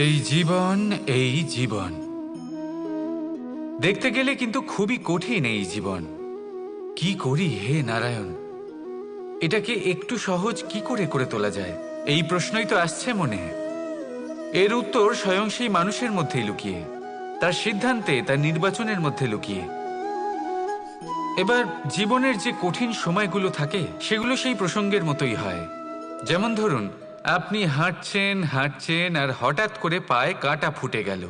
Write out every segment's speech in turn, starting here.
এই জীবন, এই জীবন দেখতে গেলে কিন্তু খুবই কঠিন। এই জীবন কি করি হে নারায়ণ, এটাকে একটু সহজ কি করে করে তোলা যায়, এই প্রশ্নই তো আসছে মনে। এর উত্তর স্বয়ং সেই মানুষের মধ্যেই লুকিয়ে, তার সিদ্ধান্তে, তার নির্বাচনের মধ্যে লুকিয়ে। এবার জীবনের যে কঠিন সময়গুলো থাকে সেগুলো সেই প্রসঙ্গের মতোই হয়। যেমন ধরুন, আপনি হাঁটছেন হাঁটছেন আর হঠাৎ করে পায়ে কাঁটা ফুটে গেল।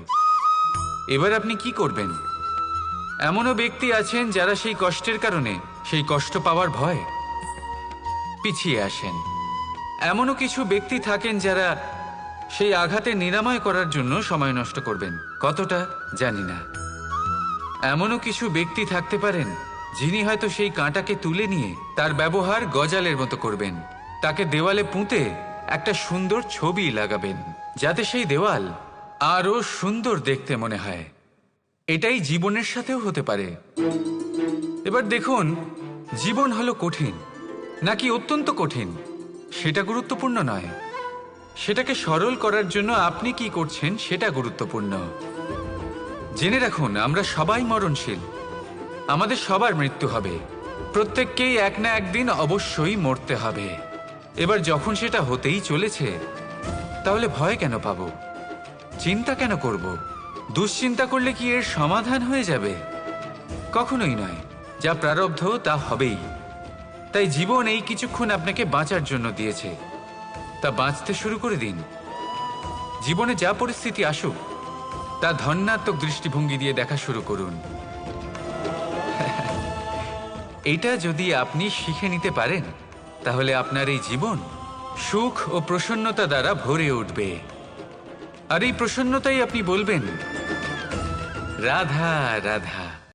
এবার আপনি কি করবেন? এমনও ব্যক্তি আছেন যারা সেই কষ্টের কারণে, সেই কষ্ট পাওয়ার ভয় পিছিয়ে আসেন। এমনও কিছু ব্যক্তি থাকেন যারা সেই আঘাতে নিরাময় করার জন্য সময় নষ্ট করবেন, কতটা জানি না। এমনও কিছু ব্যক্তি থাকতে পারেন যিনি হয়তো সেই কাঁটাকে তুলে নিয়ে তার ব্যবহার গজালের মতো করবেন, তাকে দেওয়ালে পুঁতে একটা সুন্দর ছবি লাগাবেন যাতে সেই দেওয়াল আরো সুন্দর দেখতে মনে হয়। এটাই জীবনের সাথেও হতে পারে। এবার দেখুন, জীবন হলো কঠিন নাকি অত্যন্ত কঠিন সেটা গুরুত্বপূর্ণ নয়, সেটাকে সরল করার জন্য আপনি কি করছেন সেটা গুরুত্বপূর্ণ। জেনে রাখুন, আমরা সবাই মরণশীল, আমাদের সবার মৃত্যু হবে, প্রত্যেককেই এক না একদিন অবশ্যই মরতে হবে। এবার যখন সেটা হতেই চলেছে, তাহলে ভয় কেন পাবো, চিন্তা কেন করব? দুশ্চিন্তা করলে কি এর সমাধান হয়ে যাবে? কখনোই নয়। যা প্রারব্ধ তা হবেই। তাই জীবন এই কিছুক্ষণ আপনাকে বাঁচার জন্য দিয়েছে, তা বাঁচতে শুরু করে দিন। জীবনে যা পরিস্থিতি আসুক তা ধন্যাত্মক দৃষ্টিভঙ্গি দিয়ে দেখা শুরু করুন। এটা যদি আপনি শিখে নিতে পারেন, তাহলে আপনার এই জীবন সুখ ও প্রসন্নতা দ্বারা ভরে উঠবে। আর এই প্রসন্নতাই আপনি বলবেন, রাধা রাধা।